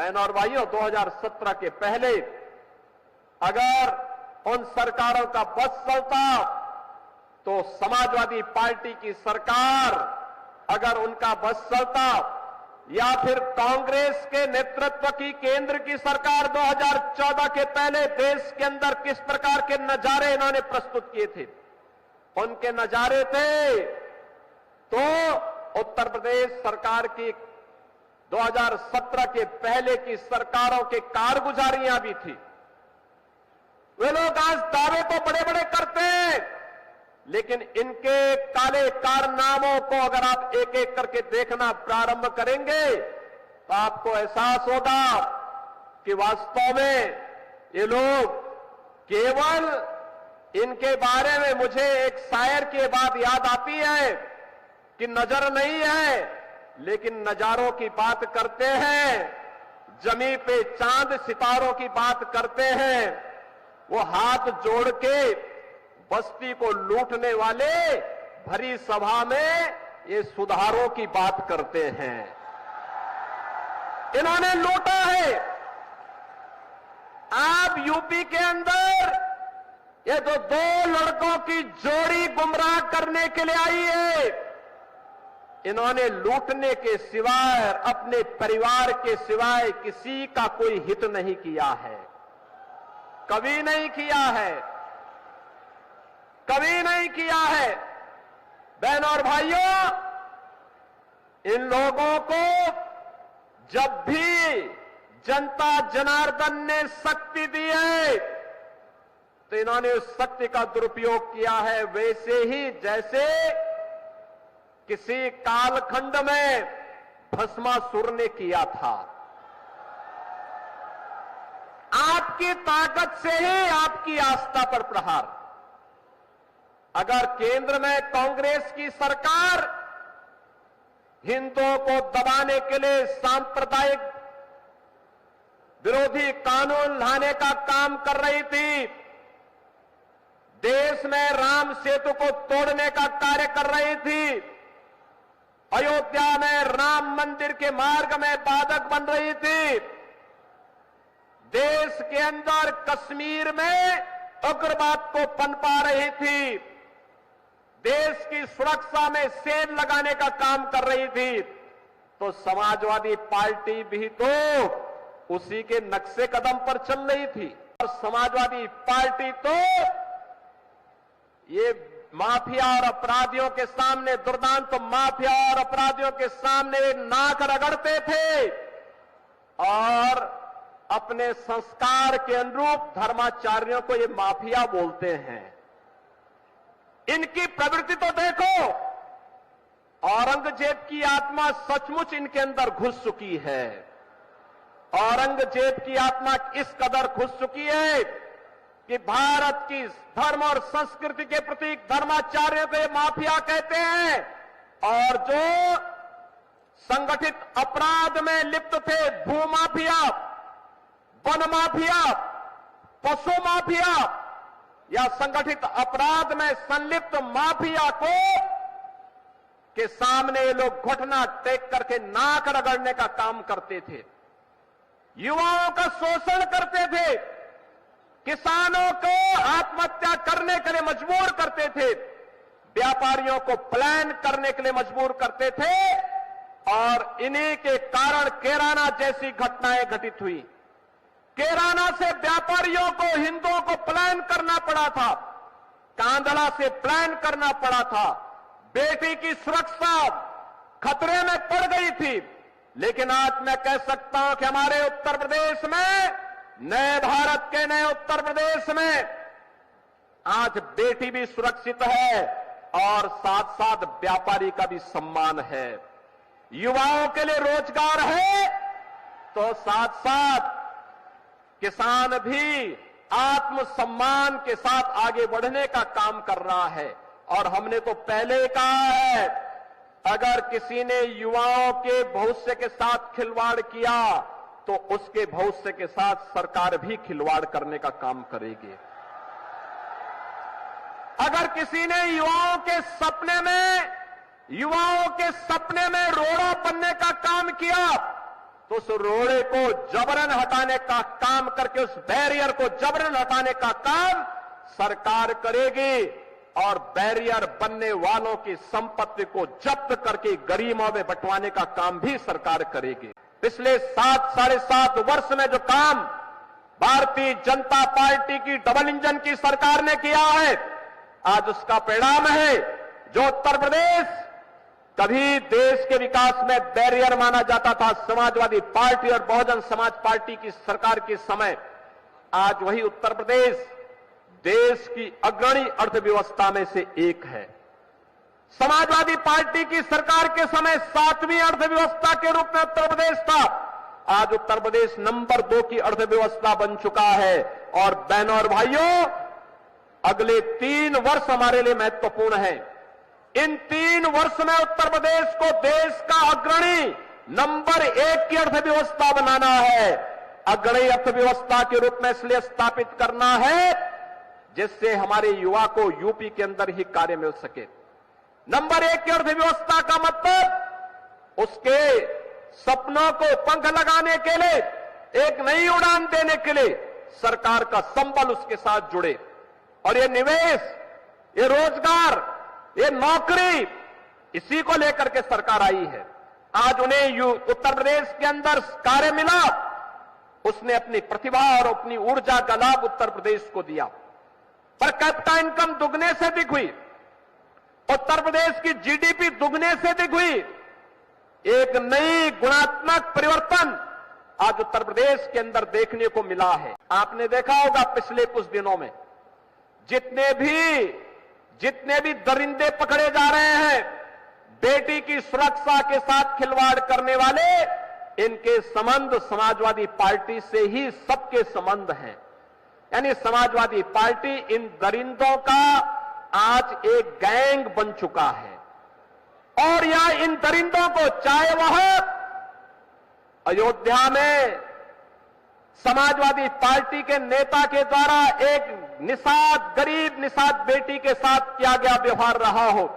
बहनों और भाइयों, 2017 के पहले अगर उन सरकारों का बस चलता तो समाजवादी पार्टी की सरकार, अगर उनका बस चलता, या फिर कांग्रेस के नेतृत्व की केंद्र की सरकार 2014 के पहले देश के अंदर किस प्रकार के नजारे इन्होंने प्रस्तुत किए थे, उनके नजारे थे तो उत्तर प्रदेश सरकार की 2017 के पहले की सरकारों के कारगुजारियां भी थी। वे लोग आज दावे तो बड़े बड़े करते हैं, लेकिन इनके काले कारनामों को अगर आप एक एक करके देखना प्रारंभ करेंगे तो आपको एहसास होगा कि वास्तव में ये लोग केवल, इनके बारे में मुझे एक शायर की बात याद आती है कि नजर नहीं है लेकिन नजारों की बात करते हैं, जमीन पे चांद सितारों की बात करते हैं। वो हाथ जोड़ के बस्ती को लूटने वाले भरी सभा में ये सुधारों की बात करते हैं। इन्होंने लूटा है। आप यूपी के अंदर ये तो दो लड़कों की जोड़ी गुमराह करने के लिए आई है। इन्होंने लूटने के सिवाय, अपने परिवार के सिवाय किसी का कोई हित नहीं किया है, कभी नहीं किया है, कभी नहीं किया है। बहनों और भाइयों, इन लोगों को जब भी जनता जनार्दन ने शक्ति दी है तो इन्होंने उस शक्ति का दुरुपयोग किया है, वैसे ही जैसे किसी कालखंड में भस्मासुर ने किया था। आपकी ताकत से ही आपकी आस्था पर प्रहार। अगर केंद्र में कांग्रेस की सरकार हिंदुओं को दबाने के लिए सांप्रदायिक विरोधी कानून लाने का काम कर रही थी, देश में राम सेतु को तोड़ने का कार्य कर रही थी, अयोध्या में राम मंदिर के मार्ग में बाधक बन रही थी, देश के अंदर कश्मीर में उग्रवाद को पनपा रही थी, देश की सुरक्षा में सेल लगाने का काम कर रही थी, तो समाजवादी पार्टी भी तो उसी के नक्शे कदम पर चल रही थी। और समाजवादी पार्टी तो ये माफिया और अपराधियों के सामने, दुर्दांत माफिया और अपराधियों के सामने नाक रगड़ते थे और अपने संस्कार के अनुरूप धर्माचार्यों को ये माफिया बोलते हैं। इनकी प्रवृत्ति तो देखो, औरंगजेब की आत्मा सचमुच इनके अंदर घुस चुकी है। औरंगजेब की आत्मा इस कदर घुस चुकी है कि भारत की धर्म और संस्कृति के प्रतीक धर्माचार्यों को ये माफिया कहते हैं, और जो संगठित अपराध में लिप्त थे, भूमाफिया, वन माफिया, पशु माफिया या संगठित अपराध में संलिप्त माफिया को के सामने ये लोग घुटना टेक करके नाक रगड़ने का काम करते थे, युवाओं का शोषण करते थे, किसानों को आत्महत्या करने के लिए मजबूर करते थे, व्यापारियों को प्लान करने के लिए मजबूर करते थे, और इन्हीं के कारण कैराना जैसी घटनाएं घटित हुई। कैराना से व्यापारियों को, हिंदुओं को प्लान करना पड़ा था, कांधला से प्लान करना पड़ा था, बेटी की सुरक्षा खतरे में पड़ गई थी। लेकिन आज मैं कह सकता हूं कि हमारे उत्तर प्रदेश में, नए भारत के नए उत्तर प्रदेश में आज बेटी भी सुरक्षित है और साथ साथ व्यापारी का भी सम्मान है, युवाओं के लिए रोजगार है, तो साथ साथ किसान भी आत्मसम्मान के साथ आगे बढ़ने का काम कर रहा है। और हमने तो पहले कहा है, अगर किसी ने युवाओं के भविष्य के साथ खिलवाड़ किया तो उसके भविष्य के साथ सरकार भी खिलवाड़ करने का काम करेगी। अगर किसी ने युवाओं के सपने में रोड़ा बनने का काम किया तो उस रोड़े को जबरन हटाने का काम करके, उस बैरियर को जबरन हटाने का काम सरकार करेगी और बैरियर बनने वालों की संपत्ति को जब्त करके गरीबों में बंटवाने का काम भी सरकार करेगी। पिछले 7-7.5 वर्ष में जो काम भारतीय जनता पार्टी की डबल इंजन की सरकार ने किया है, आज उसका परिणाम है। जो उत्तर प्रदेश कभी देश के विकास में बैरियर माना जाता था समाजवादी पार्टी और बहुजन समाज पार्टी की सरकार के समय, आज वही उत्तर प्रदेश देश की अग्रणी अर्थव्यवस्था में से एक है। समाजवादी पार्टी की सरकार के समय 7वीं अर्थव्यवस्था के रूप में उत्तर प्रदेश था। आज उत्तर प्रदेश नंबर 2 की अर्थव्यवस्था बन चुका है। और बहनों और भाइयों, अगले 3 वर्ष हमारे लिए महत्वपूर्ण है। इन 3 वर्ष में उत्तर प्रदेश को देश का अग्रणी नंबर 1 की अर्थव्यवस्था बनाना है। अग्रणी अर्थव्यवस्था के रूप में इसलिए स्थापित करना है जिससे हमारे युवा को यूपी के अंदर ही कार्य मिल सके। नंबर 1 की अर्थव्यवस्था का मतलब उसके सपनों को पंख लगाने के लिए, एक नई उड़ान देने के लिए सरकार का संबल उसके साथ जुड़े। और ये निवेश, ये रोजगार, ये नौकरी, इसी को लेकर के सरकार आई है। आज उन्हें उत्तर प्रदेश के अंदर कार्य मिला, उसने अपनी प्रतिभा और अपनी ऊर्जा का लाभ उत्तर प्रदेश को दिया। पर कैपिटा इनकम दुगने से अधिक हुई, उत्तर प्रदेश की जीडीपी दुगने से अधिक हुई। एक नई गुणात्मक परिवर्तन आज उत्तर प्रदेश के अंदर देखने को मिला है। आपने देखा होगा पिछले कुछ दिनों में जितने भी दरिंदे पकड़े जा रहे हैं, बेटी की सुरक्षा के साथ खिलवाड़ करने वाले, इनके संबंध समाजवादी पार्टी से ही सबके संबंध हैं। यानी समाजवादी पार्टी इन दरिंदों का आज एक गैंग बन चुका है। और यहां इन दरिंदों को, चाहे वह अयोध्या में समाजवादी पार्टी के नेता के द्वारा एक गरीब निषाद बेटी के साथ किया गया व्यवहार रहा हो,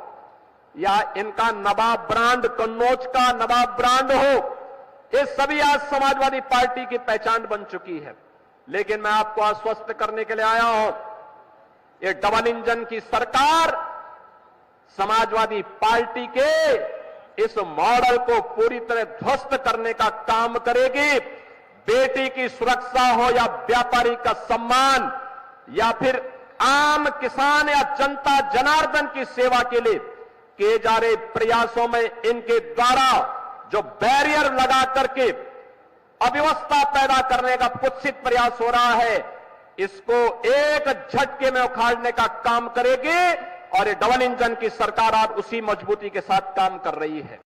या इनका नवाब ब्रांड, कन्नौज का नवाब ब्रांड हो, ये सभी आज समाजवादी पार्टी की पहचान बन चुकी है। लेकिन मैं आपको आश्वस्त करने के लिए आया हूं, ये डबल इंजन की सरकार समाजवादी पार्टी के इस मॉडल को पूरी तरह ध्वस्त करने का काम करेगी। बेटी की सुरक्षा हो या व्यापारी का सम्मान या फिर आम किसान या जनता जनार्दन की सेवा के लिए किए जा रहे प्रयासों में इनके द्वारा जो बैरियर लगा करके अव्यवस्था पैदा करने का कुत्सित प्रयास हो रहा है, इसको एक झटके में उखाड़ने का काम करेगी। और ये डबल इंजन की सरकार आज उसी मजबूती के साथ काम कर रही है।